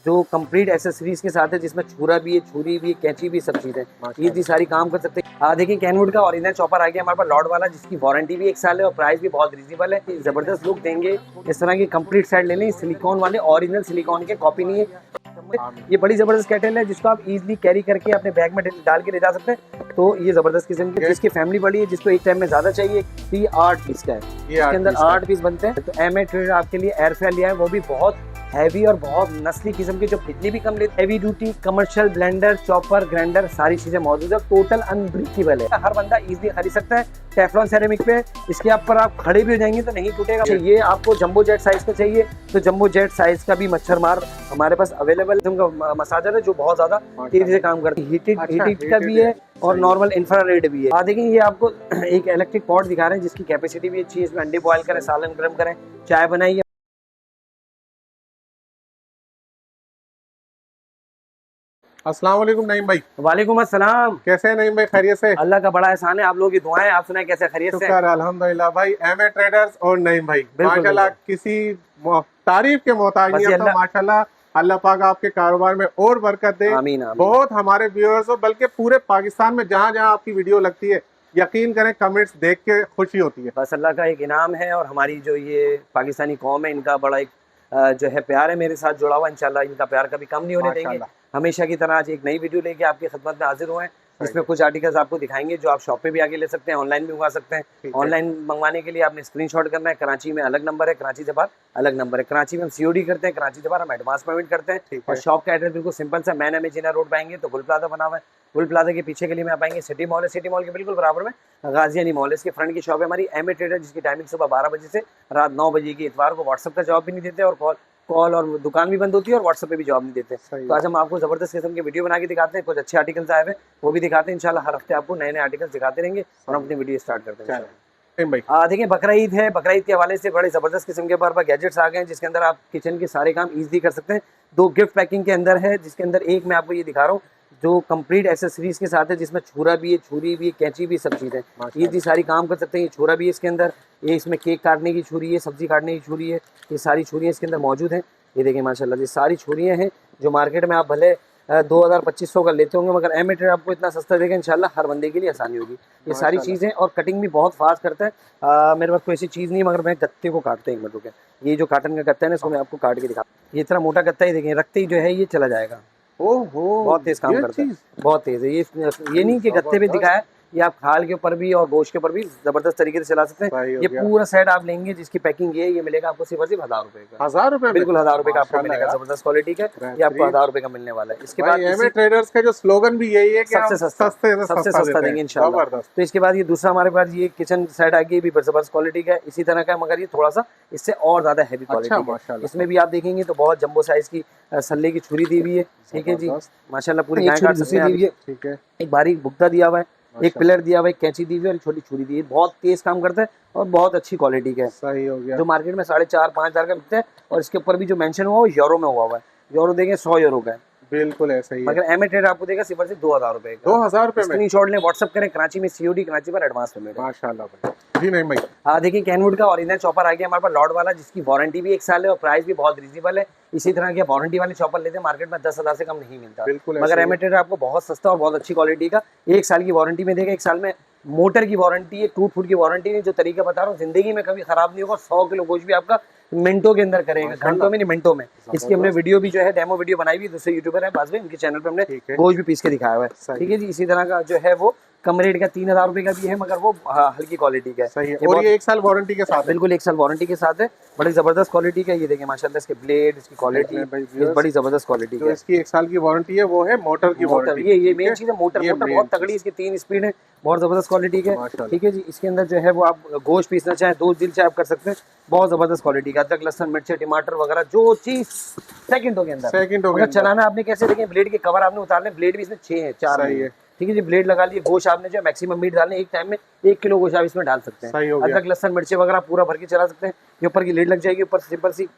जो complete accessories के साथ है, जिसमें छुरा भी है, छुरी भी है, कैंची भी, सब चीज़ है। ये सारी काम कर सकते हैं। देखिए कैनवुड का ओरिजिनल चॉपर आ गया हमारे पास लॉर्ड वाला, जिसकी वारंटी भी 1 साल है और प्राइस भी बहुत रीजनेबल है। जबरदस्त लुक देंगे। इस तरह की कंप्लीट सेट ले लें, सिलिकॉन वाले, ओरिजिनल सिलिकॉन के, कॉपी नहीं है। ये बड़ी जबरदस्त कैटल है जिसको आप इजीली कैरी करके अपने बैग में डाल के ले जा सकते हैं। तो ये जबरदस्त किस्म की, जिसकी फैमिली बड़ी है, जिसको एक टाइम में ज्यादा चाहिए, ये 8 पीस का है। इसके अंदर 8 पीस बनते हैं। तो एम ए ट्रेडर आपके लिए एयर फेयर लिया है, वो भी बहुत हैवी और बहुत नस्ली किस्म की, जो बिजली भी कम लेती है। Heavy duty commercial blender, chopper, grinder, सारी चीजें मौजूद है। टोटल अनब्रेकेबल है, हर बंदा इजीली खरीद सकता है। टेफ्लॉन सेरेमिक पे इसके ऊपर आप खड़े भी हो जाएंगे तो नहीं टूटेगा। ये आपको जंबो जेट साइज का चाहिए तो जंबो जेट साइज का भी मच्छर मार हमारे पास अवेलेबल है। मसाजर है जो बहुत ज्यादा तेजी से काम करती है। हीटेड का भी है और नॉर्मल इंफ्रारेड भी है। देखिए ये आपको एक इलेक्ट्रिक पॉट दिखा रहे हैं जिसकी कैपेसिटी भी अच्छी है। इसमें अंडे बॉयल करें, सालन गर्म करें, चाय बनाइए। अस्सलाम वालेकुम नईम भाई। वालेकुम अस्सलाम। कैसे हैं नईम भाई? खैरियत से? अल्लाह का बड़ा एहसान है, आप लोगों की दुआएं। आप सुनाए कैसे? खैरियत से? शुक्र अल्हम्दुलिल्लाह भाई। एम ए ट्रेडर्स और नईम भाई माशाल्लाह किसी तारीफ के मोहताज नहीं है। तो माशाल्लाह अल्लाह पाक आपके कारोबार में और बरकत दे। आमीन, आमीन। बहुत हमारे व्यूअर्स हो, बल्कि पूरे पाकिस्तान में जहाँ जहाँ आपकी वीडियो लगती है, यकीन करें कमेंट्स देख के खुशी होती है। बस अल्लाह का एक इनाम है और हमारी जो ये पाकिस्तानी कौम है, इनका बड़ा एक जो है प्यार है मेरे साथ जुड़ा हुआ। इंशाल्लाह इनका प्यार कभी कम नहीं होने देंगे। हमेशा की तरह आज एक नई वीडियो लेके आपकी खिदमत में हाजिर हुए हैं, जिसमें कुछ आर्टिकल्स आपको दिखाएंगे जो आप शॉप पे भी आके ले सकते हैं, ऑनलाइन भी मंगवा सकते हैं। ऑनलाइन मंगवाने के लिए आपने स्क्रीनशॉट करना है। कराची में अलग नंबर है, कराची से बाहर अलग नंबर है। कराची में हम सीओडी करते हैं, कराची से बाहर हम एडवांस पेमेंट करते हैं। और शॉप का एड्रेस बिल्कुल सिंपल सा, मैन में जिना रोड पे आएंगे तो गुल प्लाजा बना हुआ है। गुल प्लाजा के पीछे गली में आप आएंगे सिटी मॉल है, सिटी मॉल के बिल्कुल बराबर में गाजियानी मॉल है। इसके फ्रंट की शॉप है हमारी एम ए ट्रेडर, जिसकी टाइमिंग सुबह 12 बजे से रात 9 बजे की। इतवार को व्हाट्सअप का जवाब भी नहीं देते और कॉल और दुकान भी बंद होती है और व्हाट्सएप पे भी जवाब नहीं देते। तो आज हम आपको जबरदस्त किस्म की वीडियो बना के दिखाते हैं। कुछ अच्छे आर्टिकल्स आए हुए वो भी दिखाते हैं। इंशाल्लाह हर हफ्ते आपको नए नए आर्टिकल्स दिखाते रहेंगे और हम अपनी वीडियो स्टार्ट करते हैं। देखिए बकरा ईद है, बकरा ईद के हवाले से बड़े जबरदस्त किस्म के बार गैजेट्स आ गए हैं, जिसके अंदर आप किचन के सारे काम ईजिली कर सकते हैं। 2 गिफ्ट पैकिंग के अंदर है, जिसके अंदर एक मैं आपको ये दिखा रहा हूँ जो कंप्लीट एसेसरीज के साथ है, जिसमें छुरा भी है, छुरी भी है, कैंची भी, सब चीज़ है। ये सारी काम कर सकते हैं। ये छुरा भी है इसके अंदर, ये इसमें केक काटने की छुरी है, सब्जी काटने की छुरी है, ये सारी छुरियाँ इसके अंदर मौजूद हैं। ये देखिए माशाल्लाह, ये सारी छुरियाँ हैं जो मार्केट में आप भले 2000-2500 का लेते होंगे, मगर एम ए ट्रेडर आपको इतना सस्ता देगा इंशाल्लाह, हर बंदे के लिए आसानी होगी। ये सारी चीज़ें और कटिंग भी बहुत फास्ट करता है। मेरे पास कोई ऐसी चीज़ नहीं, मगर मैं गत्ते को काटते हैं। एक मिनट रुके, ये जो काटन का गत्ता है ना, इसको मैं आपको काट के दिखा। ये इतना मोटा गत्ता ही देखें, रखते ही जो है ये चला जाएगा। ओहो, बहुत तेज काम करता है, बहुत तेज है। ये नहीं कि गत्ते पे दिखाया, ये आप खाल के ऊपर भी और गोश्त के ऊपर भी जबरदस्त तरीके से चला सकते हैं। ये पूरा सेट आप लेंगे, जिसकी पैकिंग ये मिलेगा आपको सिर्फ 1000 रुपए का। 1000 रुपए? बिल्कुल 1000 रुपए का आपको मिलेगा। जबरदस्त क्वालिटी का ये आपको 1000 रुपए का मिलने वाला है। इसके बाद एम ए ट्रेडर्स का जो स्लोगन भी यही है कि सबसे सस्ता देंगे इंशाल्लाह। तो इसके बाद ये दूसरा हमारे पास ये किचन सेट आ गया, भी जबरदस्त क्वालिटी का है, इसी तरह का, मगर ये थोड़ा सा इससे और ज्यादा हैवी क्वालिटी है। इसमें भी आप देखेंगे तो बहुत जंबो साइज की सल्ले की छुरी दी हुई है। ठीक है जी, माशाल्लाह पूरी गाय काट सकते हैं। ठीक है, एक बारीक भुगता दिया हुआ है, एक पिलर दिया हुआ है, कैंची दी हुई है और छोटी छुरी दी है। बहुत तेज काम करता है और बहुत अच्छी क्वालिटी का है। सही हो गया। जो मार्केट में 4,500-5,000 का बिकता है और इसके ऊपर भी जो मेंशन हुआ है वो यूरो में हुआ है। यूरो देंगे 100 यूरो का है। बिल्कुल ऐसा ही है। मगर एम ए ट्रेडर आपको देगा सिर्फ 2000 रुपए का। 2000 रुपए में स्क्रीनशॉट लें, व्हाट्सएप करें। कराची में सीओडी, कराची पर एडवांस पेमेंट। माशाल्लाह भाई। जी नहीं भाई। देखिए कैनवुड का ओरिजिनल चॉपर आ गया हमारे पास लॉर्ड वाला, जिसकी वारंटी भी 1 साल है और प्राइस भी बहुत रीजनेबल है। इसी तरह के वारंटी वाले चॉपर लेते हैं मार्केट में 10,000 से कम नहीं मिलता। मगर एम ए ट्रेडर आपको बहुत सस्ता और बहुत अच्छी क्वालिटी का 1 साल की वारंटी में देगा। 1 साल में मोटर की वारंटी है, टूट फूट की वारंटी नहीं। जो तरीका बता रहा हूँ, जिंदगी में कभी खराब नहीं होगा। 100 किलो गोश्त भी आपका मिनटों के अंदर करेगा, घंटों में नहीं, मिनटों में। इसकी हमने वीडियो भी जो है डेमो वीडियो बनाई हुई, दूसरे यूट्यूबर है पास में, उनके चैनल पे हमने गोश्त भी पीस के दिखाया हुआ है। ठीक है जी, इसी तरह का जो है वो कम रेट का 3000 रुपए का भी है, मगर वो हल्की क्वालिटी का है। सही है। और ये 1 साल वारंटी के साथ? बिल्कुल 1 साल वारंटी के साथ है। बड़ी जबरदस्त क्वालिटी का। ये देखिए माशाल्लाह, इसके ब्लेड, इसकी क्वालिटी बड़ी जबरदस्त क्वालिटी है। इसकी 1 साल की वारंटी है, वो है मोटर की वारंटी। ये मेन चीज है, मोटर बहुत तगड़ी, इसकी 3 स्पीड है, बहुत जबरदस्त क्वालिटी का। ठीक है जी, इसके अंदर जो है वो आप गोश्त पीसना चाहे, 2 दिल चाहे आप कर सकते हैं। बहुत जबरदस्त क्वालिटी का। अदरक, लहसुन, मिर्च, टमाटर वगैरह जो चीज सेकंडों के अंदर चलाना आपने कैसे, देखें ब्लेड के कवर आपने उतारने, ब्लेड भी इसमें 6 है, 4 है। ठीक है जी, ब्लेड लगा लिए। गोश्त आपने जो मैक्सिमम मीट डालने, एक टाइम में 1 किलो गोश्त आप इसमें डाल सकते हैं। अदरक, लहसुन, मिर्ची वगैरह पूरा भर के चला सकते हैं। ये ऊपर की लीड लग जाएगी, ऊपर सिंपल सी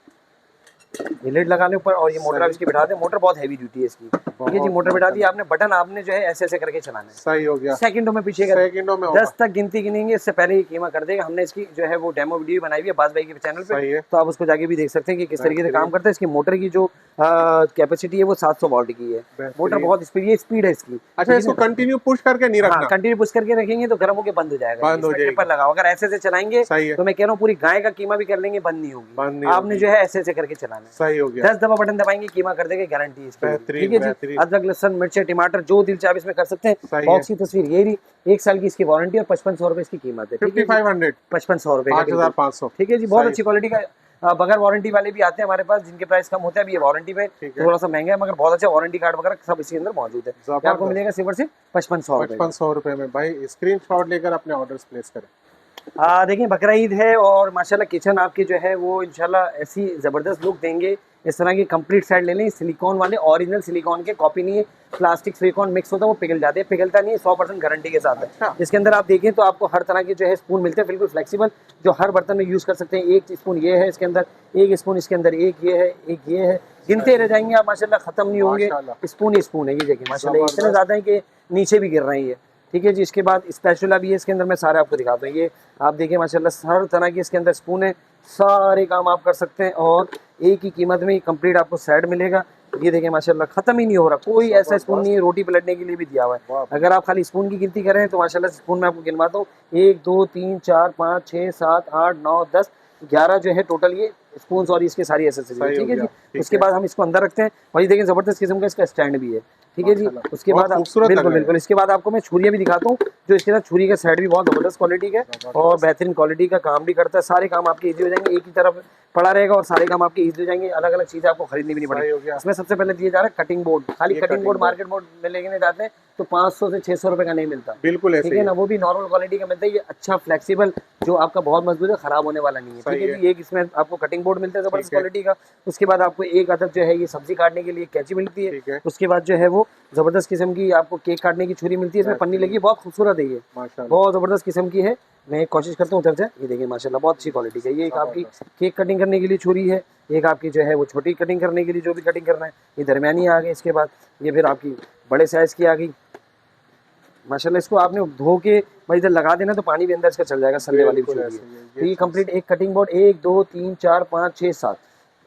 ये लिड लगा लें ऊपर, और ये मोटर आप इसकी बिठा दें। मोटर बहुत हैवी ड्यूटी है इसकी, ठीक है जी। मोटर बिठा दी आपने, बटन आपने जो है ऐसे ऐसे करके चलाना है। सही हो गया, सेकंडों में पीछे सेकंडों में 10 तक गिनती गिनेंगे, इससे पहले ही कीमा कर देगा। हमने इसकी जो है वो डेमो वीडियो बनाई हुई है बाज भाई के चैनल पे, तो आप उसको जाके भी देख सकते हैं कि किस तरीके से काम करता है। इसकी मोटर की जो कैपेसिटी है वो 700 वॉट की है। मोटर बहुत स्पीड, ये स्पीड है इसकी। अच्छा, इसको कंटिन्यू पुश करके नहीं रखना? कंटिन्यू पुश करके रखेंगे तो गर्म होकर बंद हो जाएगा, ट्रिपर लगाओ। अगर ऐसे से चलाएंगे तो मैं कह रहा हूँ पूरी गाय का कीमा भी कर लेंगे, बंद नहीं होगी। आपने जो है ऐसे ऐसे करके चलाना है। सही हो गया। 10 दफा बटन दबाएंगे, कीमा कर देंगे, गारंटी इसकी, ठीक है जी। अदरक लहसुन मिर्ची टमाटर जो दिल चाहे इसमें कर सकते हैं। बॉक्स की तस्वीर ये रही, 1 साल की इसकी वारंटी और 5500 रुपए इसकी कीमत है। 5500, 5500 रुपए, 5500, ठीक है जी। बहुत अच्छी क्वालिटी का। बगैर वारंटी वाले भी आते हैं हमारे पास, जिनके प्राइस कम होता है। अभी ये वारंटी पे थोड़ा सा महंगा है, मगर बहुत अच्छा वारंटी कार्ड वगैरह सब इसके अंदर मौजूद है। आपको मिलेगा सिर्फ और सिर्फ 5500 रुपए में। भाई स्क्रीनशॉट लेकर अपने ऑर्डर्स प्लेस करें। देखिए बकरा ईद है और माशाल्लाह किचन आपकी जो है वो इंशाल्लाह ऐसी ज़बरदस्त लुक देंगे। इस तरह की कंप्लीट सेट ले लें, सिलिकॉन वाले, ओरिजिनल सिलिकॉन के, कॉपी नहीं है। प्लास्टिक सिलिकॉन मिक्स होता है, वो पिघल जाते हैं, पिघलता नहीं है, 100% गारंटी के साथ है। इसके अंदर आप देखें तो आपको हर तरह के जो है स्पून मिलते हैं, बिल्कुल फ्लेक्सिबल, जो हर बर्तन में यूज़ कर सकते हैं। 1 स्पून ये है इसके अंदर, 1 स्पून इसके अंदर, एक ये है, एक ये है, गिनते रह जाएंगे आप माशाल्लाह, खत्म नहीं होंगे। स्पून ही स्पून है, ये देखिए माशाल्लाह इतने ज़्यादा है कि नीचे भी गिर रही है, ठीक है जी। इसके बाद स्पैचुला भी है इसके अंदर, मैं सारे आपको दिखाता हूँ। ये आप देखिए माशाल्लाह हर तरह की इसके अंदर स्पून है, सारे काम आप कर सकते हैं और एक ही कीमत में कंप्लीट आपको सेट मिलेगा। ये देखिए माशाल्लाह खत्म ही नहीं हो रहा, कोई ऐसा स्पून नहीं है। रोटी पलटने के लिए भी दिया हुआ है। अगर आप खाली स्पून की गिनती करें तो माशाल्लाह स्पून में आपको गिनवाता हूँ, 1 2 3 4 5 6 7 8 9 10 11 जो है टोटल ये स्पून और इसके सारी एसेसरीज, ठीक है जी। उसके बाद हम इसको अंदर रखते हैं, वही देखिए जबरदस्त किस्म का इसका स्टैंड भी है, ठीक है जी। उसके बाद बिल्कुल बिल्कुल इसके बाद आपको मैं छुरियाँ भी दिखाता हूँ, जो इसके साथ छुरी का सेट भी बहुत जबरदस्त क्वालिटी का है और बेहतरीन क्वालिटी का काम भी करता है। सारे काम आपके इजी हो जाएंगे, एक ही तरफ पड़ा रहेगा और सारे काम आपके इजी हो जाएंगे। अलग अलग चीजें आपको खरीदनी भी नहीं पड़ेगी। इसमें सबसे पहले दिया जा रहा है कटिंग बोर्ड। खाली कटिंग बोर्ड मार्केट बोर्ड में लेके जाते हैं तो 500 से 600 रुपए का नहीं मिलता, बिल्कुल, ठीक है ना। वो भी नॉर्मल क्वालिटी का मिलता है। ये अच्छा फ्लेक्सिबल, जो आपका बहुत मजबूत है, खराब होने वाला नहीं है, ठीक है जी। एक इसमें आपको कटिंग बोर्ड मिलता है जबरदस्त क्वालिटी का। उसके बाद आपको एक अदद जो है ये सब्जी काटने के लिए कैंची मिलती है। उसके बाद जो है वो जबरदस्त किस्म की आपको केक काटने की छुरी मिलती है, इसमें पन्नी लगी है, बहुत खूबसूरत है, ये बहुत जबरदस्त किस्म की है। मैं कोशिश करता हूँ उधर से, ये देखिए माशाल्लाह बहुत अच्छी क्वालिटी का। ये एक आपकी केक कटिंग करने के लिए छुरी है, एक आपकी जो है वो छोटी कटिंग करने के लिए, जो भी कटिंग करना है। ये दरमियानी आ गई, इसके बाद ये फिर आपकी बड़े साइज की आ गई माशाल्लाह। इसको आपने धो के भाई इधर लगा देना तो पानी भी अंदर इसका चल जाएगा, सल्ले वाली छुरी है। तो ये कंप्लीट एक कटिंग बोर्ड 1 2 3 4 5 6 7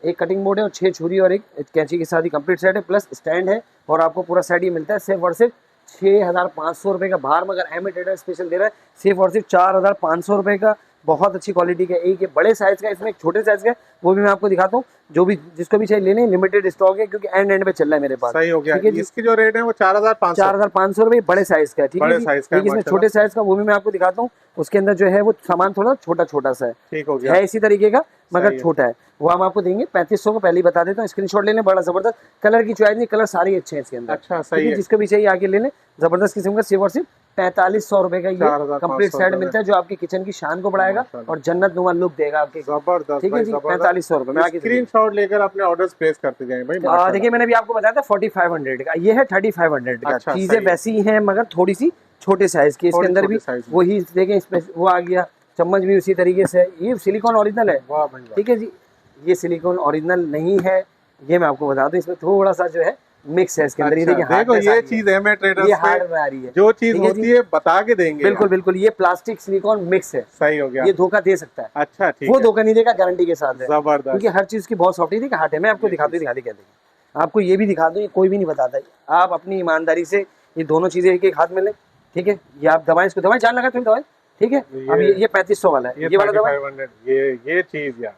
एक कटिंग बोर्ड है और 6 छुरी और एक कैंची के साथ ही कंप्लीट सेट है, प्लस स्टैंड है। और आपको पूरा सेट ही मिलता है सिर्फ और सिर्फ 6500 रुपए का बाहर, मगर एम ट्रेडर स्पेशल दे रहा है सिर्फ और सिर्फ 4500 रुपए का। बहुत अच्छी क्वालिटी का एक ये बड़े साइज का, इसमें एक छोटे साइज का, वो भी मैं आपको दिखाता हूँ। जो भी जिसको भी चाहिए ले लें, लिमिटेड स्टॉक है क्योंकि एंड पे चल रहा है मेरे पास। सही हो गया। इसकी जो रेट है वो 4500 रुपए बड़े साइज का है, ठीक है। इसमें छोटे साइज का वो भी मैं आपको दिखाता हूँ। उसके अंदर जो है वो सामान थोड़ा छोटा छोटा सा है, ठीक हो गया, है इसी तरीके का मगर छोटा है। वो हम आपको देंगे 3500 को, पहले ही बता देता हूँ। स्क्रीनशॉट ले लें, बड़ा जबरदस्त कलर की चॉइस नहीं, कलर सारे अच्छे हैं इसके अंदर। अच्छा, सही है। जिसको भी चाहिए आगे ले लें, जबरदस्त किस्म का सिर्फ और सिर्फ 4500 रुपए का ये कंप्लीट सेट मिलता है, जो आपकी किचन की शान को बढ़ाएगा और जन्नत नुमा लुक देगा आपके। जबरदस्त, ठीक है जी। 4500 रुपए में आगे स्क्रीनशॉट लेकर अपने ऑर्डर्स प्लेस करते जाएं भाई। देखिए मैंने भी आपको बताया था 4500 का, ये है 3500 का। चीजें वैसी हैं मगर थोड़ी सी छोटे साइज की। इसके अंदर भी वही देखें, इसमें वो आ गया, चम्मच भी उसी तरीके से। ये सिलिकॉन ओरिजिनल है, ठीक है जी। ये सिलिकॉन ओरिजिनल नहीं है, ये मैं आपको बता दूं। इसमें थोड़ा सा जो है मिक्स है इसके अंदर। ये देखिए देखो, ये चीज है मैं ट्रेडर्स ये हार्ड में आ रही है, जो चीज होती है बता के देंगे। बिल्कुल बिल्कुल, ये प्लास्टिक सिलिकॉन मिक्स है। सही हो गया। ये धोखा दे सकता है। अच्छा, ठीक वो धोखा नहीं देगा, गारंटी के साथ है। जबरदस्त, क्योंकि हर चीज की बहुत सॉफ्टी हार्ट है। मैं आपको दिखा दूं, दिखा आपको ये भी दिखा दूं, ये कोई भी नहीं बताता। आप अपनी ईमानदारी से ये दोनों चीजें एक एक हाथ में लें, ठीक है। ये आप दवाएं, इसको दवाएं जान लगा तुम दवाएं, ठीक है। अब ये 3500 वाला है, ये वाला दवाएं, ये चीज यार।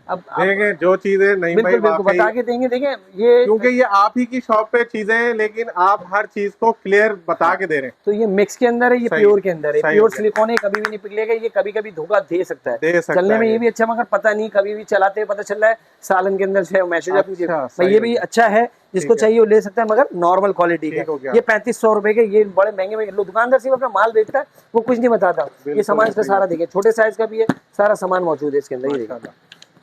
अब देखें जो चीजें नहीं भाई बता के देंगे। देखें ये क्योंकि ये आप ही की शॉप पे चीजें हैं, लेकिन आप हर चीज को क्लियर बता के दे रहे हैं। तो ये मिक्स के अंदर है, ये प्योर के अंदर है। प्योर सिलिकॉन है, कभी भी नहीं पिघलेगा। ये कभी कभी धोखा दे सकता है, चलने में ये भी अच्छा, मगर पता नहीं कभी भी चलाते पता चल रहा है सालन के अंदर से मैसेज। ये भी अच्छा है, जिसको चाहिए वो ले सकता है, मगर नॉर्मल क्वालिटी का। ये 3500 रुपए के, ये बड़े महंगे महंगे दुकानदार सिर्फ अपना माल बेचता है, वो कुछ नहीं बताता। ये सामान इसका सारा देखें, छोटे साइज का भी है, सारा सामान मौजूद है इसके अंदर।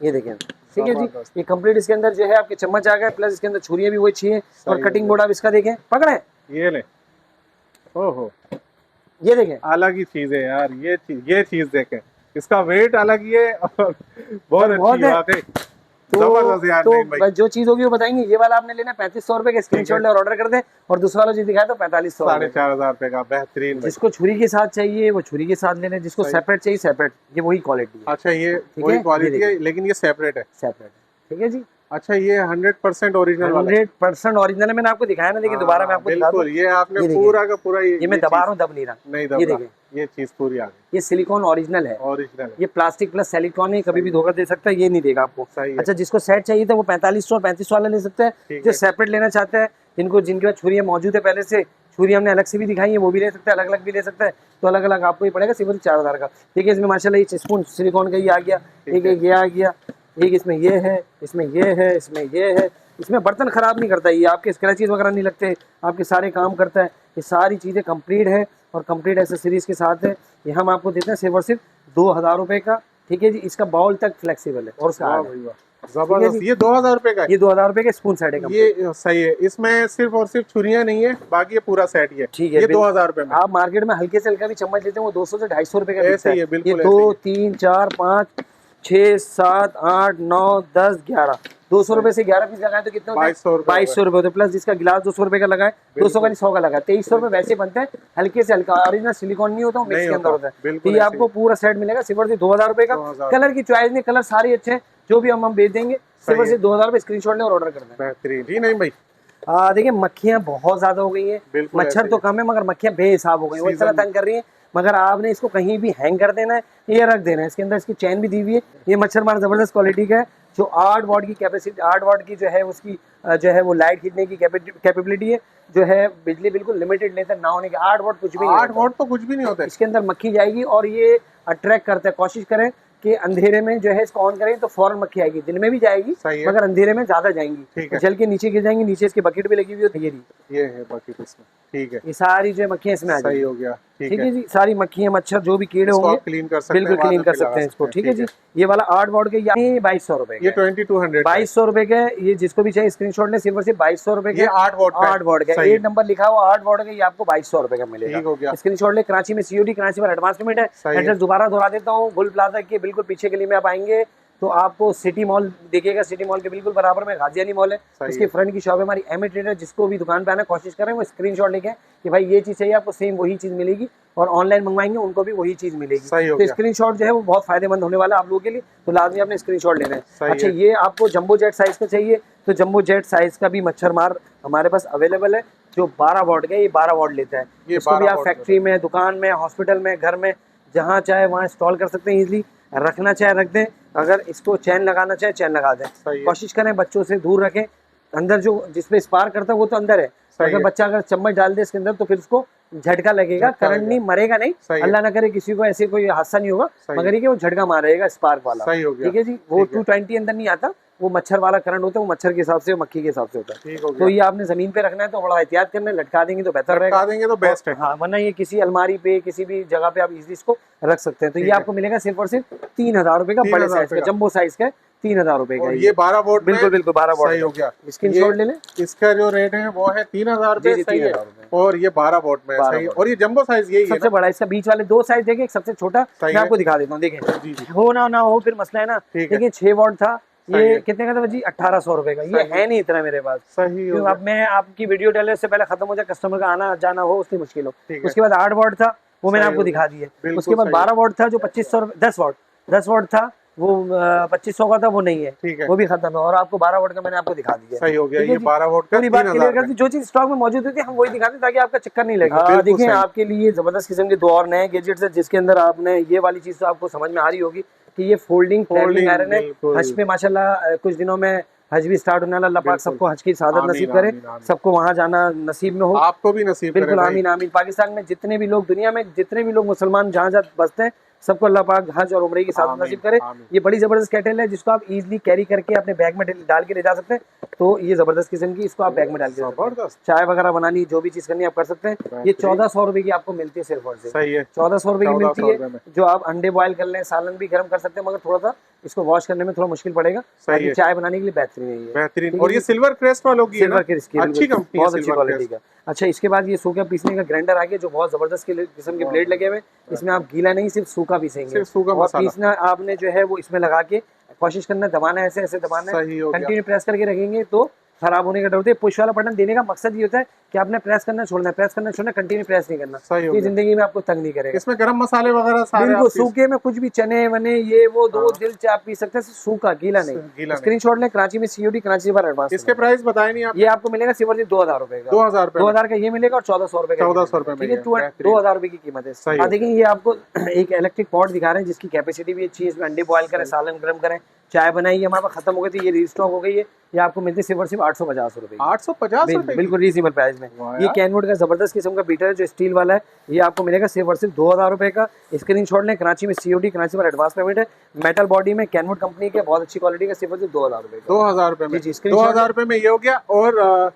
ये देखें, ठीक है जी। ये कंप्लीट इसके अंदर जो है आपके चम्मच आ गए, प्लस इसके अंदर छुरियां भी वही चाहिए और कटिंग बोर्ड आप इसका देखें, पकड़े ये ले। ओहो, ये देखें, अलग ही चीज है यार। ये चीज देखें, इसका वेट अलग ही है और बहुत अच्छी बात है। जबरदस्त यार नईम भाई। तो जो चीज होगी वो बताएंगे। ये वाला आपने लेना 3500 रुपए का, स्क्रीनशॉट ले और ऑर्डर कर दे। और दूसरा वाला जो दिखाया तो 4500, 4500 रुपए का, बेहतरीन। जिसको छुरी के साथ चाहिए वो छुरी के साथ ले लें, जिसको सेपरेट चाहिए सेपरेट, ये वही क्वालिटी है। अच्छा ये वही क्वालिटी है लेकिन ये सेपरेट है, सेपरेट, ठीक है जी। अच्छा ये 100% ओरिजिनल वाला, 100% ओरिजिनल है। मैंने आपको दिखाया ना, देखिए दोबारा मैं आपको दिखा दूं। ये आपने पूरा का पूरा ये मैं दबा रहा हूँ, दब नहीं रहा, नहीं दब रहा, ये चीज पूरी आ गई। ये सिलिकॉन ओरिजिनल है, ओरिजिनल। ये प्लास्टिक प्लस सिलिकॉन है, कभी भी धोखा दे सकता है, ये नहीं देगा आपको। अच्छा जिसको सेट चाहिए था वो 4500 और 3500 वाला ले सकता है। जो सेपरेट लेना चाहता है, जिनके पास छुरियां मौजूद है पहले से, छुरी हमने अलग से भी दिखाई है, वो भी ले सकता है, अलग अलग भी ले सकता है। तो अलग अलग आपको ही पड़ेगा सिर्फ 4000 का, ठीक है। इसमें माशाल्लाह ये स्पून सिलिकॉन का ही आ गया, एक ये आ गया, एक इसमें ये है, इसमें ये है, इसमें ये है। इसमें बर्तन खराब नहीं करता, ये आपके स्क्रैचेस वगैरह नहीं लगते, आपके सारे काम करता है। ये सारी चीज़ें कंप्लीट है और कंप्लीट एसेसरीज के साथ है। ये हम आपको देते हैं सिर्फ और सिर्फ 2000 रुपये का, ठीक है जी। इसका बाउल तक फ्लेक्सिबल है और उसका जबरदस्त। ये 2000 रुपए का, ये 2000 रुपए का स्पून सेट है। ये सही है, इसमें सिर्फ और सिर्फ छुरियां नहीं है, बाकी ये पूरा सेट ही है, ठीक है। ये 2000 रुपए में। आप मार्केट में हल्के से हल्का भी चम्मच लेते हैं वो 200 से 250 रुपए का ऐसे ही है, ये बिल्कुल 2 3 4 5 6 7 8 9 10 11 200 रुपए से 11 पीस लगाए तो कितना होता है? 2200 रुपए होते, प्लस जिसका गिलास 200 रुपए का लगाए, 200 का नहीं 100 का लगाए, 2300 रुपए वैसे बनते हैं। हल्के से हल्का ओरिजिनल सिलिकॉन नहीं होता, मिक्स के अंदर होता है। तो ये आपको पूरा सेट मिलेगा सिर्फ और सिर्फ 2000 रुपए का। कलर की चॉइस नहीं, कलर सारे अच्छे हैं, जो भी हम बेच देंगे सिर्फ और सिर्फ 2000 रुपए। स्क्रीनशॉट लें और ऑर्डर कर दें। बेहतरीन जी नहीं भाई। देखिए मक्खियां बहुत ज्यादा हो गई है, मच्छर तो कम है मगर मक्खियां बेहिसाब हो गई, वो इस तरह तंग कर रही है। मगर आपने इसको कहीं भी हैंग कर देना है, ये रख देना है। इसके अंदर इसकी चैन भी दी हुई है। ये मच्छर मार जबरदस्त क्वालिटी का है, जो 8 वाट की कैपेसिटी, 8 वाट की जो है उसकी जो है वो लाइट खींचने की कैपेबिलिटी है, जो है बिजली बिल्कुल लिमिटेड लेता ना होने के। 8 वाट कुछ भी नहीं, 8 वाट तो कुछ भी नहीं होता। इसके अंदर मक्खी जाएगी और ये अट्रैक्ट करता है। कोशिश करें कि अंधेरे में जो है इसको ऑन करें तो फौरन मक्खी आएगी, दिन में भी जाएगी मगर अंधेरे में ज्यादा जाएंगी, जल के नीचे गिर जाएंगी। नीचे इसकी बकेट भी लगी हुई होती है, ये है बकेट इसमें, ठीक है। ये सारी जो मक्खियां इसमें आ सही हो गया, ठीक है जी। सारी मक्खियां मच्छर जो भी कीड़े होंगे क्लीन कर सकते हैं, बिल्कुल क्लीन कर सकते हैं इसको, ठीक है जी। ये वाला 8 वाट का, ये 2200 रुपए, ये 2200 2200 रुपए का। ये जिसको भी चाहिए स्क्रीनशॉट ले, सिर्फ 2200 रुपए का। 8 वाट का, 8 नंबर लिखा हुआ 8 वाट का, ये आपको 2200 रुपए का मिलेगा। स्क्रीनशॉट ले। कराची में COD, कराची में एडवांस पेमेंट है। एड्रेस दोबारा दोहरा देता हूँ, गुल प्लाजा के बिल्कुल पीछे गली में आप आएंगे तो आपको सिटी मॉल दिखेगा। सिटी मॉल के बिल्कुल बराबर में गाजियानी मॉल है, उसके फ्रंट की शॉप है हमारी एमए ट्रेडर। जिसको भी दुकान पे आना कोशिश करें वो स्क्रीनशॉट लेके कि भाई ये चीज चाहिए आपको, सेम वही चीज मिलेगी। और ऑनलाइन मंगवाएंगे उनको भी वही चीज मिलेगी। तो स्क्रीनशॉट जो है वो बहुत फायदेमंद होने वाला है आप लोगों के लिए, तो लाजमी आपने स्क्रीनशॉट लेना है। अच्छा ये आपको जंबो जेट साइज का चाहिए तो जंबो जेट साइज का भी मच्छर मार हमारे पास अवेलेबल है, जो 12 वाट का है। ये 12 वाट लेता है। इसको भी आप फैक्ट्री में, दुकान में, हॉस्पिटल में, घर में जहाँ चाहे वहाँ इंस्टॉल कर सकते हैं इजीली। रखना चाहे रख दें, अगर इसको चैन लगाना चाहे चैन लगा दें। कोशिश करें बच्चों से दूर रखें। अंदर जो जिसपे स्पार्क करता है वो तो अंदर है, अगर बच्चा अगर चम्मच डाल दे इसके अंदर तो फिर उसको झटका लगेगा, करंट नहीं, मरेगा नहीं, अल्लाह ना करे किसी को ऐसे कोई हादसा नहीं होगा, मगर ये कि वो झटका मारेगा स्पार्क वाला, ठीक है जी। वो 220 अंदर नहीं आता, वो मच्छर वाला करंट होता है, वो मच्छर के हिसाब से, मक्खी के हिसाब से होता है। तो ये आपने जमीन पे रखना है तो बड़ा एहतियात करना है, लटका देंगे तो बेहतर रहेगा, लटका देंगे तो बेस्ट है। हाँ, वरना ये किसी अलमारी पे किसी भी जगह पे आप इजीली इसको रख सकते हैं। तो ये आपको मिलेगा सिर्फ और सिर्फ 3000 रुपए का, बड़े साइज का, जंबो साइज का 3000 रुपए का। ये 12 वोल्ट, बिल्कुल बिल्कुल 12 वोल्ट सही हो गया। स्क्रीनशॉट ले लें। इसका जो रेट है वो है 3000 रुपए सही है, और ये 12 वोल्ट में सही है। और ये जंबो साइज यही है सबसे बड़ा। इसका बीच वाले 2 साइज देखें, एक सबसे छोटा मैं आपको दिखा देता हूँ, देखें हो ना हो फिर मसला है ना। देखिए 6 वोल्ट था, ये कितने का था जी? 1800 रुपए का। ये है नहीं इतना मेरे पास, सही हो। अब मैं आपकी वीडियो डालने से पहले खत्म हो जाए, कस्टमर का आना जाना हो उसकी मुश्किल हो। उसके बाद 8 वोल्ट था, वो मैंने आपको दिखा दिया। उसके बाद 12 वोल्ट था जो 2500, 10 वोल्ट था वो 2500 का था, वो नहीं है, वो भी खत्म है। और आपको 12 वोल्ट का मैंने आपको दिखा दिया, सही हो गया। ये 12 वोल्ट का पूरी बात क्लियर कर दी। जो चीज स्टॉक में मौजूद होती है हम वही दिखाते ताकि आपका चक्कर नहीं लगे। देखिए आपके लिए जबरदस्त किस्म के 2 और नए गैजेट्स है, जिसके अंदर आपने ये वाली चीज तो आपको समझ में आ रही होगी कि ये फोल्डिंग आयरन है। हज पे माशाल्लाह कुछ दिनों में हज भी स्टार्ट होने वाला, अल्लाह पाक सबको हज की सादत नसीब करे, सबको वहाँ जाना नसीब में हो, आपको भी नसीब करे। बिल्कुल आमीन आमीन। पाकिस्तान में जितने भी लोग, दुनिया में जितने भी लोग मुसलमान जहाँ जहाँ बसते हैं, सबको अल्लाह पाक हज और उम्रे की सादत नसीब करे। ये बड़ी जबरदस्त कैटल है जिसको आप इजीली कैरी करके अपने बैग में डाल के ले जा सकते हैं। तो ये जबरदस्त किस्म की, इसको आप बैग में डाल के जबरदस्त चाय वगैरह बनानी, जो भी चीज करनी आप कर सकते हैं। ये 1400 रुपए की आपको मिलती है सिर्फ और सिर्फ, सही है 1400 रुपए की मिलती है, जो आप अंडे बॉयल कर लें, सालन भी गर्म कर सकते हैं, मगर थोड़ा सा इसको वॉश करने में थोड़ा मुश्किल पड़ेगा। चाय बनाने के लिए बेहतरीन है, बेहतरीन। और ये सिल्वर क्रेस्ट वालों की, सिल्वर क्रेस्ट की अच्छी कंपनी, बहुत अच्छी क्वालिटी का। अच्छा इसके बाद ये सूखा पीसने का ग्राइंडर आ गया, जो बहुत जबरदस्त किस्म के ब्लेड लगे हुए। इसमें आप गीला नहीं सिर्फ सूखा पीसेंगे, और पीसना आपने जो है वो इसमें लगा के कोशिश करना दबाना है, ऐसे ऐसे दबाना है, कंटिन्यू प्रेस करके रखेंगे तो खराब होने का डर होता है। पुश वाला बटन देने का मकसद ये होता है कि आपने प्रेस करना छोड़ना है, प्रेस करना छोड़ना, कंटिन्यू प्रेस नहीं करना, ये जिंदगी में आपको तंग नहीं करेगा। इसमें गरम मसाले वगैरह सारे बिल्कुल सूखे में कुछ भी चने वने ये वो दो दिल चाप पी सकते हैं, सूखा गीला नहीं। स्क्रीनशॉट लें, कराची में COD, कराची पर एडवांस। इसके प्राइस बताए नहीं आप? ये आपको मिलेगा सिर्फ 2000 रुपए का, 2000 का ये मिलेगा और 1400 रुपए का, 1400 रुपए में, 2000 रुपए की कीमत है। देखिए ये आपको एक इलेक्ट्रिक पॉट दिखा रहे हैं जिसकी कैपेसिटी भी अच्छी है, इसमें अंडे बॉयल करें, सालन गर्म करें, चाय बनाई, हमारे पास खत्म हो गई थी, ये रीस्टॉक हो गई है, ये आपको मिलती है सिर्फ 850 रुपए। 850 बिल्कुल रीजनेबल प्राइस में। ये कैनवुड का जबरदस्त किस्म का बीटर है जो स्टील वाला है, ये आपको मिलेगा सिर्फ 2000 रुपए का। स्क्रीनशॉट लें, कराची में COD, कराची पर एडवांस पेमेंट है, मेटल बॉडी में कैनवुड कंपनी के, बहुत अच्छी क्वालिटी का, सिर्फ 2000 रुपए। 2000 रुपए में, 2000 रुपए में ये हो गया। और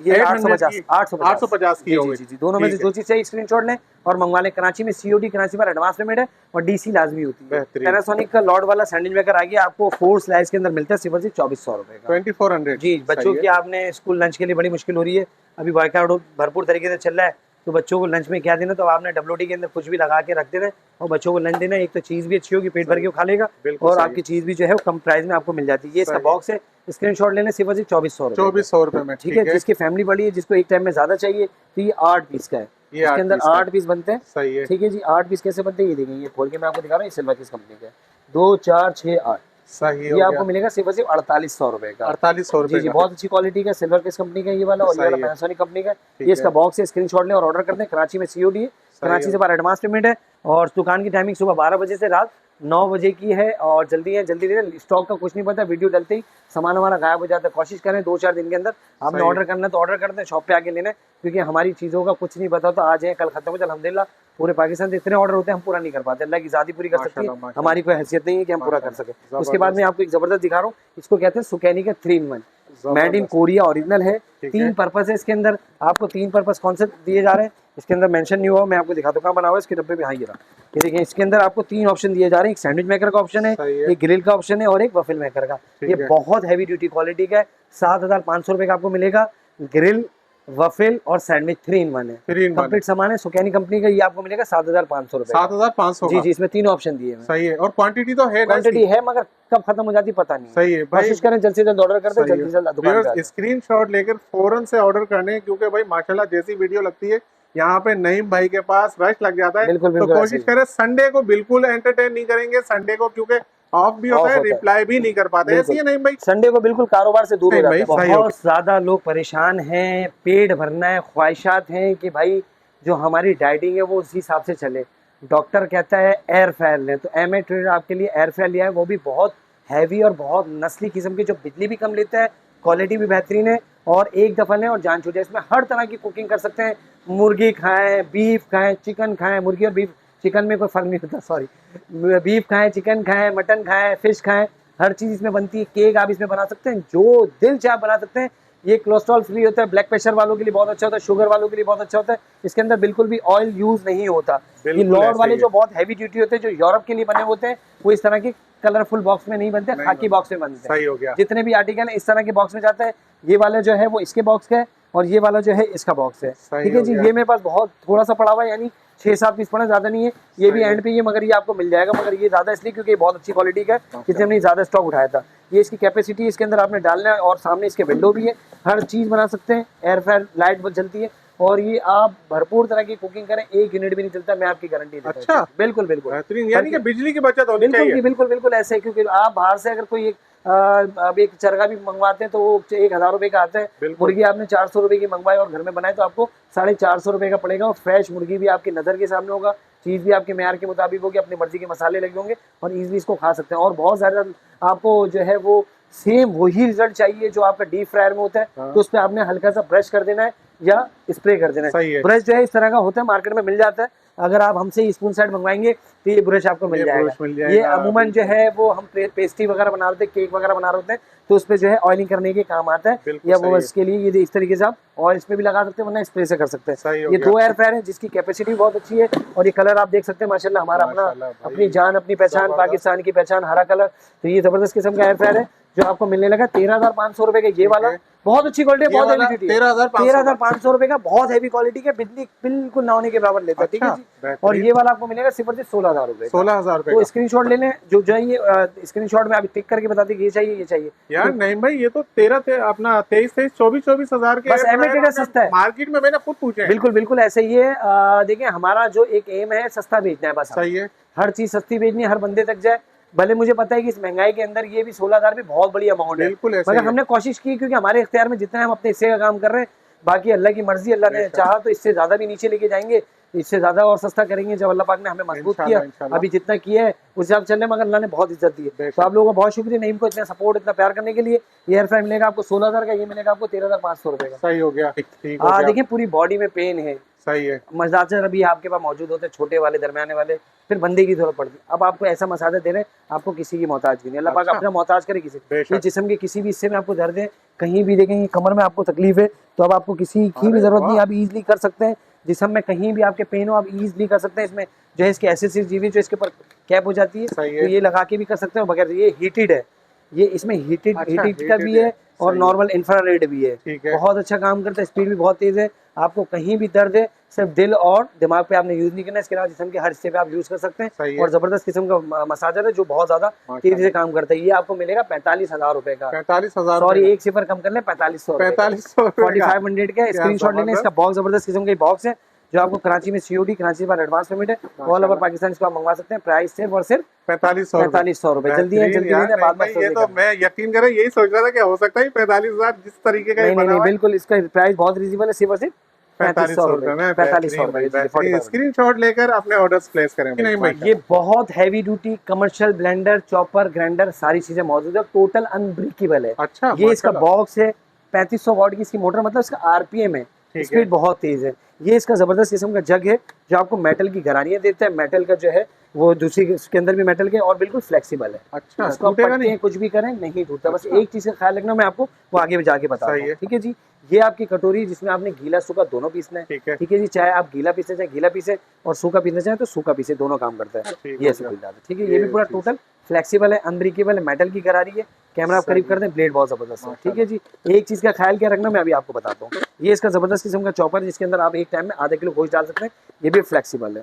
ये 850 की होगी। जी दोनों में से जो चीज चाहिए स्क्रीनशॉट लें और मंगवा लें। कराची में COD, कराची पर एडवांस पेमेंट है और DC लाजमी होती है। पैनासोनिक का लॉर्ड वाला सैंडविच मेकर आ गया, आपको 4 स्लाइस के अंदर मिलता है सिर्फ 2400 रुपए का, 2400। जी बच्चों की आपने स्कूल लंच के लिए बड़ी मुश्किल हो रही है, अभी बॉयकॉट भरपूर तरीके से चल रहा है, तो बच्चों को लंच में क्या देना, तो आपने WD के अंदर कुछ भी लगा के रख देना और बच्चों को लंच देना। एक तो चीज भी अच्छी होगी, पेट भर के खा लेगा, और आपकी चीज भी जो है वो कम प्राइस में आपको मिल जाती है। ये इसका बॉक्स है, स्क्रीनशॉट लेने सिर्फ 2400 रुपए में, ठीक है। जिसकी फैमिली बड़ी है, जिसको एक टाइम में ज्यादा चाहिए, तो ये 8 पीस का है, इसके अंदर 8 पीस बनते हैं, सही है, ठीक है जी। 8 पीस कैसे बनते हैं ये देखें, ये खोल के मैं आपको दिखा रहा हूँ, सिल्वर किस कंपनी का है, 2 4 6 8, सही है। ये आपको मिलेगा सिर्फ 4800 रुपए का, 4800 रुपए। जी बहुत अच्छी क्वालिटी का सिल्वर किस कंपनी का ये वाला, और ये वाला पैनासोनिक कंपनी का। ये इसका बॉक्स है, स्क्रीनशॉट लें और ऑर्डर कर दें। कराची में COD है, कराची से बाहर एडवांस पेमेंट है, और दुकान की टाइमिंग सुबह 12 बजे से रात 9 बजे की है, और जल्दी है, जल्दी लें, स्टॉक का कुछ नहीं पता, वीडियो डलते ही सामान हमारा गायब हो जाता है। कोशिश करें 2-4 दिन के अंदर आपने ऑर्डर करना है तो ऑर्डर करते हैं, शॉप पे आके लेना है, क्योंकि हमारी चीज़ों का कुछ नहीं पता, तो आज है कल खत्म हो जाए। अल्हम्दुलिल्लाह पूरे पाकिस्तान से इतने ऑर्डर होते हैं, हम पूरा नहीं कर पाते, अल्लाह की ज़ाती पूरी कर सकती है, हमारी कोई हैसियत नहीं है कि हम पूरा कर सकें। उसके बाद मैं आपको एक जबरदस्त दिखा रहा हूँ, इसको कहते हैं सुकैनी का 3-in-1, made in Korea, original है। 3 पर्पस है इसके अंदर, आपको 3 पर्पस कौन से दिए जा रहे हैं, इसके अंदर मेंशन नहीं हुआ, मैं आपको दिखाता हूँ कहाँ बना हुआ है इसके डब्बे में। हाँ ये रहा, ये देखिए, इसके अंदर आपको 3 ऑप्शन दिए जा रहे हैं, एक सैंडविच मेकर का ऑप्शन है, एक ग्रिल का ऑप्शन है, और एक वफल मेकर का। ये बहुत हैवी ड्यूटी क्वालिटी का है, 7500 रुपए का आपको मिलेगा। ग्रिल, वफल और सैंडविच 3-in-1 है, कंप्लीट सामान है, सुकैनी कंपनी का। ये आपको मिलेगा 7500 रुपए, 7500। जी जी, इसमें 3 ऑप्शन दिए हैं, सही है। और क्वांटिटी तो है, क्वांटिटी है, मगर कब खत्म हो जाती पता नहीं, सही है। कोशिश करें जल्द से जल्द ऑर्डर कर दें, जल्दी से जल्द दुकान पे। स्क्रीनशॉट लेकर फौरन से ऑर्डर करने, क्योंकि भाई माशाल्लाह जैसी वीडियो लगती है यहाँ पे नईम भाई के पास रश लग जाता है। बिल्कुल, तो कोशिश करें, संडे को बिल्कुल एंटरटेन नहीं करेंगे, संडे को क्योंकि ऑफ भी होता है, रिप्लाई भी नहीं कर पाते, ऐसी है नहीं भाई, संडे को बिल्कुल कारोबार से दूर हो जाते हैं। बहुत ज्यादा लोग परेशान हैं, पेट भरना है, ख्वाहिशात हैं कि भाई जो हमारी डाइटिंग है वो उसी हिसाब से चले। डॉक्टर कहता है एयर फेयर लें, तो एमए ट्रेडर आपके लिए एयर फेयर लिया है, वो भी बहुत हैवी और बहुत नस्ली किस्म की, जो बिजली भी कम लेता है, क्वालिटी भी बेहतरीन है, और एक दफ़ा लें और जान छूट जाए। इसमें हर तरह की कुकिंग कर सकते हैं, मुर्गी खाएं, बीफ खाएं, चिकन खाएं, मुर्गी और बीफ, चिकन में कोई फर्क नहीं होता, सॉरी, बीफ खाएं, चिकन खाएं, मटन खाएं, फिश खाएं, हर चीज़ इसमें बनती है। केक आप इसमें बना सकते हैं, जो दिल चाहे आप बना सकते हैं। ये कोलेस्ट्रॉल फ्री होता है, ब्लड प्रेशर वालों के लिए बहुत अच्छा होता है, शुगर वालों के लिए बहुत अच्छा होता है। इसके अंदर बिल्कुल भी ऑयल यूज नहीं होता। ये लॉर्ड वाले जो बहुत हैवी ड्यूटी होते हैं, जो यूरोप के लिए बने होते हैं, वो इस तरह के कलरफुल बॉक्स में नहीं बनते, खाकी बॉक्स में बनते हैं। सही हो गया। जितने भी आर्टिकल है इस तरह के बॉक्स में जाता है। ये वाला जो है वो इसके बॉक्स का है, और ये वाला जो है इसका बॉक्स है, ठीक है जी। ये मेरे पास बहुत थोड़ा सा पड़ा हुआ है, यानी 6-7 पीस पड़ा, ज्यादा नहीं है। ये भी एंड पे ये, मगर ये आपको मिल जाएगा, मगर ये ज्यादा इसलिए क्योंकि ये बहुत अच्छी क्वालिटी का है, इसलिए हमने ज्यादा स्टॉक उठाया था। ये इसकी कैपेसिटी, इसके अंदर आपने डालना है, और सामने इसके विंडो भी है, हर चीज बना सकते हैं, एयर फेयर लाइट जलती है, और ये आप भरपूर तरह की कुकिंग करें, 1 यूनिट भी नहीं चलता, मैं आपकी गारंटी देता हूं। अच्छा, बिल्कुल बिल्कुल, यानी कि बिजली की बचत होनी चाहिए। बिल्कुल बिल्कुल ऐसे है, क्योंकि आप बाहर से अगर कोई अब एक चरगा भी मंगवाते हैं तो वो 1000 रुपए का आता है। मुर्गी आपने 400 रुपए की मंगवाई और घर में बनाए तो आपको 450 रुपए का पड़ेगा, और फ्रेश मुर्गी भी आपकी नज़र के सामने होगा, चीज़ भी आपके मेयार के मुताबिक होगी, अपनी मर्जी के मसाले लगे होंगे, और ईजिली इसको खा सकते हैं। और बहुत ज़्यादा आपको जो है वो सेम वही रिजल्ट चाहिए जो आपका डीप फ्रायर में होता है, तो उस पर आपने हल्का सा ब्रश कर देना है या स्प्रे कर देना है। ब्रश जो है इस तरह का होता है, मार्केट में मिल जाता है, अगर आप हमसे स्पून सेट मंगवाएंगे तो ये ब्रश आपको मिल जाएगा। ये अमूमन जो है वो हम पेस्ट्री वगैरह बना रहे थे, केक वगैरह बना रहे होते हैं, तो उस पर जो है ऑयलिंग करने के काम आता है, या वो इसके लिए ये इस तरीके से आप ऑयल इस पे भी लगा सकते हैं, वरना स्प्रे से कर सकते हैं। ये 2 एयर फ्रायर है जिसकी कैपेसिटी बहुत अच्छी है, और ये कलर आप देख सकते हैं माशाल्लाह, हमारा अपना अपनी जान अपनी पहचान, पाकिस्तान की पहचान, हरा कलर। तो ये जबरदस्त किस्म का एयर फ्रायर है जो आपको मिलने लगा 13,500 रुपए का ये वाला, बहुत अच्छी क्वालिटी, बहुत हेवी ड्यूटी, 13,500 रुपए का, बहुत हेवी क्वालिटी का, बिजली बिल्कुल ना होने के बराबर लेता है। ठीक है जी। और ये वाला आपको मिलेगा सिर्फ 16,000 रुपए, 16,000 रुपए। तो स्क्रीनशॉट ले लें, जो चाहिए स्क्रीनशॉट में आप टिक करके बताते ये चाहिए ये चाहिए यार। नहीं भाई, ये तो 13 23 24 हजार के सस्ता है मार्केट में, मैंने खुद पूछे। बिल्कुल बिल्कुल ऐसे ही है। देखिए हमारा जो एक एम है सस्ता बेचना है, बस सही है, हर चीज सस्ती बेचनी है, हर बंदे तक जाए। भले मुझे पता है कि इस महंगाई के अंदर ये भी 16,000 भी बहुत बड़ी अमाउंट है, मगर हमने कोशिश की, क्योंकि हमारे इख्तियार में जितना हम अपने हिस्से का काम कर रहे हैं, बाकी अल्लाह की मर्जी, अल्लाह ने चाहा तो इससे ज्यादा भी नीचे लेके जाएंगे, इससे ज्यादा और सस्ता करेंगे जब अल्लाह पाक ने हमें मजबूत किया। अभी जितना किया है उस हिसाब चल रहे, मगर अल्लाह ने बहुत इज्जत दी है। तो आप लोगों का बहुत शुक्रिया नईम को इतना सपोर्ट, इतना प्यार करने के लिए। ये एयर फ्राई मिलेगा आपको 16,000 का, ये मिलेगा आपको 13,500 रुपए का। सही हो गया, ठीक। देखिए पूरी बॉडी में पेन है, सही है। मसाजर अभी आपके पास मौजूद होते हैं, छोटे वाले, दरमियाने वाले, फिर बंदे की जरूरत पड़ती है। अब आपको ऐसा मसाजर दे रहे हैं, आपको किसी की मोहताज नहीं, अल्लाह पाक अपना मोहताज करे किसी। ये जिस्म के किसी भी हिस्से में आपको दर्द है, कहीं भी देखेंगे कमर में आपको तकलीफ है, तो अब आपको किसी की भी जरूरत नहीं, आप इजीली कर सकते हैं। जिस्म में कहीं भी आपके पेन हो, आप इजीली कर सकते हैं। इसमें जो है इसके एसेसरीज दी हुई जो इसके ऊपर कैप हो जाती है, तो ये लगा के भी कर सकते हैं। बगैर ये हीटेड है, ये इसमें हीटेड का भी है और नॉर्मल इंफ्रारेड भी है। बहुत अच्छा काम करता है, स्पीड भी बहुत तेज है। आपको कहीं भी दर्द है, सिर्फ दिल और दिमाग पे आपने यूज नहीं करना, इसके अलावा जिस्म के हर हिस्से पे आप यूज कर सकते हैं। और जबरदस्त किस्म का मसाजर है जो बहुत ज्यादा तेजी से काम करता है। ये आपको मिलेगा 45,000 रुपए का। 45,000, सॉरी एक सिफर कम कर ले, 4500 4500 का। स्क्रीनशॉट लेने, इसका बॉक्स जबरदस्त किस्म का बॉक्स है, जो आपको कराची में COD, कराची पर एडवांस पेमेंट है, ऑल ओवर पाकिस्तान इसको आप मंगवा सकते हैं। प्राइस सिर्फ और सिर्फ 4500 रुपए। जल्दी है बाद में। ये तो मैं यकीन करें यही सोच रहा था कि हो सकता है 45,000 जिस तरीके का। नहीं बिल्कुल, इसका प्राइस बहुत रीजनेबल है, सिर्फ और सिर्फ 4500 रुपए। स्क्रीनशॉट लेकर अपने ऑर्डर्स प्लेस करें। नहीं भाई, ये बहुत heavy duty commercial blender, chopper, grinder, सारी चीजें मौजूद है, टोटल अनब्रेकेबल है। अच्छा, ये इसका बॉक्स है, 3500 वॉट की इसकी मोटर, मतलब इसका RPM है, स्पीड बहुत तेज है। ये इसका जबरदस्त किस्म का जग है, जो आपको मेटल की घरानियां देता है। मेटल का जो है वो दूसरी उसके अंदर भी मेटल के, और बिल्कुल फ्लेक्सिबल है। अच्छा, इसको नहीं, कुछ भी करें नहीं टूटता। बस एक चीज का ख्याल रखना, मैं आपको वो आगे जाके बता रहा हूं। ठीक है जी। ये आपकी कटोरी जिसमें आपने गीला सूखा दोनों पीसना है। ठीक है जी। चाहे आप गीला पीसे चाहे गीला पीसे, और सूखा पीसना चाहे तो सूखा पीसे, दोनों काम करता है ये सुविधा। ठीक है, ये भी पूरा टोटल फ्लेक्सिबल है, अनब्रेकेबल है, मेटल की करा रही है। कैमरा आप करीब कर दें, ब्लेड बहुत जबरदस्त है। ठीक है जी। एक चीज का ख्याल क्या रखना, मैं अभी आपको बताता हूँ। ये इसका जबरदस्त किस्म का चॉपर, जिसके अंदर आप एक टाइम में आधा किलो गोश्त डाल सकते हैं। ये भी फ्लेक्सिबल है।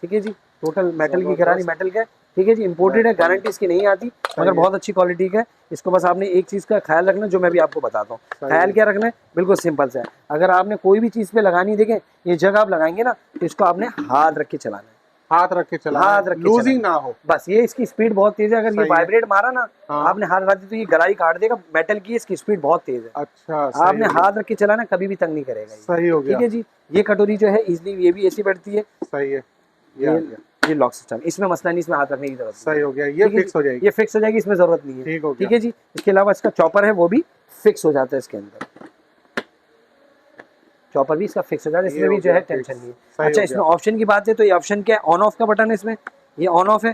ठीक है जी। टोटल मेटल की घरानी, मेटल का। ठीक है जी। इंपोर्टेड है, गारंटी इसकी नहीं आती, मगर बहुत अच्छी क्वालिटी का है। इसको बस आपने एक चीज का ख्याल रखना, जो मैं भी आपको बताता हूँ। ख्याल क्या रखना है, बिल्कुल सिंपल से है। अगर आपने कोई भी चीज पे लगानी, देखें ये जगह आप लगाएंगे ना, तो इसको आपने हाथ रख के चलाना है, हाथ रख के चलाना, लूजिंग ना हो। बस ये इसकी स्पीड बहुत तेज है। अगर ये वाइब्रेट मारा ना, आपने हाथ लगा दी तो ये गरारी काट देगा। मेटल की इसकी स्पीड बहुत तेज है। अच्छा, आपने हाथ रख के चलाना, कभी भी तंग नहीं करेगा। सही हो गया। ठीक है जी। ये कटोरी जो है इजिली, ये भी ऐसी बैठती है। सही है। ये लॉक सिस्टम, इसमें मसला नहीं, इसमें हाथ रखने की जरूरत। सही हो गया, ये फिक्स हो जाएगी। ये फिक्स हो जाएगी, इसमें जरूरत नहीं है। ठीक है जी। इसके अलावा इसका चॉपर है, वो भी फिक्स हो जाता है इसके अंदर। चॉपर भी इसका फिक्स हो जाता है, इसमें भी जो है टेंशन नहीं है। अच्छा, इसमें ऑप्शन की बात है तो ये ऑप्शन क्या है, ऑन ऑफ का बटन है इसमें, ये ऑन ऑफ है।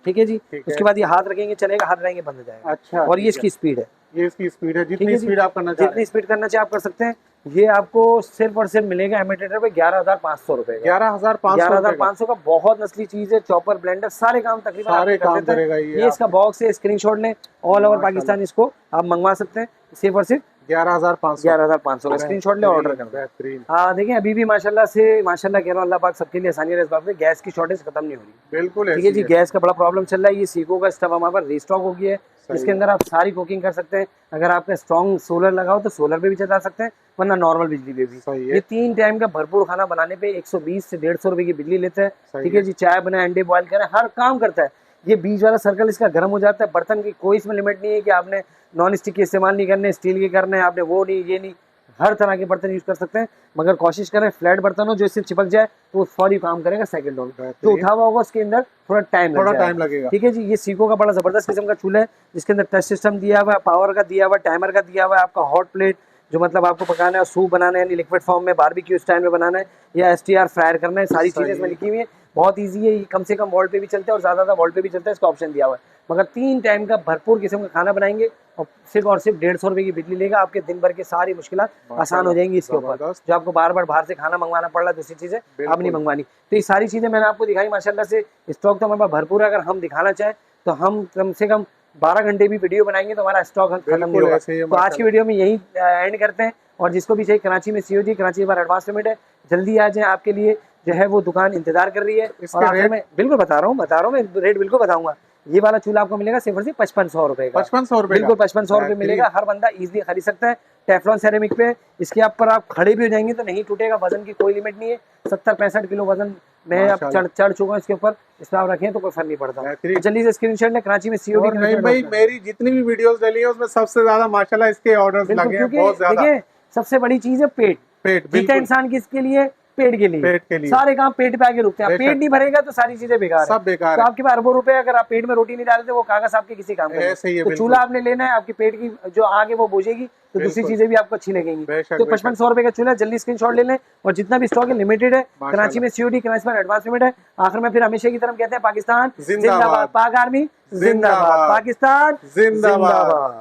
ठीक है जी। उसके बाद ये हाथ रखेंगे चलेगा, हाथ रहेंगे बंद हो जाएगा। अच्छा। और ये इसकी स्पीड है, ये इसकी स्पीड है, जितनी स्पीड आप करना चाहें, जितनी स्पीड करना चाहे आप कर सकते हैं। ये आपको सिर्फ और सिर्फ मिलेगा इमिटेटर पे 11,500 रुपए। 11,500 का बहुत नस्ली चीज है। चॉपर, ब्लेंडर, सारे काम तकरीबन सारे काम करेगा ये इसका बॉक्स है, स्क्रीनशॉट लें, ऑल ओवर पाकिस्तान इसको आप मंगवा सकते हैं। सिर्फ और सिर्फ 11,500 का स्क्रीनशॉट ले, ऑर्डर कर। हाँ देखिए, अभी भी माशाल्लाह कह रहा हूँ, अल्लाह पाक सबके लिए आसानी है। इस बात में गैस की शॉर्टेज खत्म नहीं हो रही। बिल्कुल ठीक है जी। गैस का बड़ा प्रॉब्लम चल रहा है। ये सीको का स्टव हमारे पास रीस्टॉक हो गया है। इसके अंदर आप सारी कुकिंग कर सकते हैं। अगर आपका स्ट्रॉन्ग सोलर लगाओ तो सोलर पे भी चला सकते हैं, वरना नॉर्मल बिजली पे भी। ये 3 टाइम का भरपूर खाना बनाने पे 120 से 150 रुपए की बिजली लेता है। ठीक है जी। चाय बनाए, अंडे बॉयल करें, हर काम करता है। ये बीच वाला सर्कल इसका गर्म हो जाता है। बर्तन की कोई इसमें लिमिट नहीं है कि आपने नॉन स्टिक के इस्तेमाल नहीं करने, स्टील के करने, आपने वो नहीं ये नहीं, हर तरह के बर्तन यूज कर सकते हैं। मगर कोशिश करें फ्लैट बर्तन हो, जो इससे चिपक जाए तो फौरी काम करेगा सेकंडों में। जो उठा हुआ होगा उसके अंदर थोड़ा टाइम लगेगा। ठीक है जी। ये सीको का बड़ा जबरदस्त किस्म का चूल्हा है, जिसके अंदर टच सिस्टम दिया हुआ है, पावर का दिया हुआ है, टाइमर का दिया हुआ है। आपका हॉट प्लेट, जो मतलब आपको पकाना है, सूप बनाना है, यानी लिक्विड फॉर्म में बारबेक्यू स्टाइल में बनाना है, या STR फ्रायर करना है, सारी चीजें इसमें लिखी हुई है। बहुत ईजी है। ये कम से कम वोल्ट पे भी चलता है और ज्यादा वोल्ट पे भी चलता है, इसका ऑप्शन दिया हुआ है। मगर 3 टाइम का भरपूर किस्म का खाना बनाएंगे और सिर्फ 150 रुपए की बिजली लेगा। आपके दिन भर की सारी मुश्किलात आसान हो जाएंगी इसके ऊपर। जो आपको बार बार बाहर से खाना मंगवाना पड़ रहा है, दूसरी चीजें अब नहीं मंगवानी। तो ये सारी चीजें मैंने आपको दिखाई माशाल्लाह से। स्टॉक तो हमारे पास भरपूर है। अगर हम दिखाना चाहें तो हम कम से कम 12 घंटे भी वीडियो बनाएंगे तो हमारा स्टॉक खत्म नहीं होगा। तो आज की वीडियो में यही एंड करते हैं। और जिसको भी चाहिए कराची में COD, कराची एक बार एडवांस पेमेंट है, जल्दी आ जाए, आपके लिए जो है वो दुकान इंतजार कर रही है। और आखिर में बिल्कुल बता रहा हूँ मैं रेट बिल्कुल बताऊंगा। ये वाला चूल्हा आपको मिलेगा सिर्फ 5500 रुपए का, 5500 रुपए, बिल्कुल 5500 रुपए मिलेगा। हर बंदा इजीली खरीद सकता है। टेफ्लॉन सेरेमिक पे इसके ऊपर आप खड़े भी हो जाएंगे तो नहीं टूटेगा, वजन की कोई लिमिट नहीं है। 70-65 किलो वजन मैं अब चढ़ चुका हूँ इसके ऊपर, इस पर आप रखें तो कोई फर्क नहीं पड़ता। जल्दी से स्क्रीनशॉट ले, कराची में COD। नहीं भाई, मेरी जितनी भी वीडियोस डली है उसमें सबसे ज्यादा माशाल्लाह इसके ऑर्डर्स लगे हैं, बहुत ज्यादा। देखिए सबसे बड़ी चीज है पेट जीता इंसान किसके लिए? पेट के लिए। सारे काम पेट पे आगे रुकते हैं। पेट नहीं भरेगा तो सारी चीजें बेकार है, सब बेकार। तो आपके पास अरबों रुपए, अगर आप पेट में रोटी नहीं डालते वो कागज आपके किसी काम का नहीं। तो चूल्हा आपने लेना है, आपके पेट की जो आगे वो बोझेगी तो दूसरी चीजें भी आपको अच्छी लगेंगी। तो 5500 रुपए का चूल्हा, जल्दी स्क्रीनशॉट ले लें। और जितना भी स्टॉक है लिमिटेड है। कराची में COD, कराची में एडवांस पेमेंट है। आखिर में फिर हमेशा की तरफ कहते हैं पाकिस्तान जिंदाबाद, पाक आर्मी जिंदाबाद, पाकिस्तान जिंदाबाद।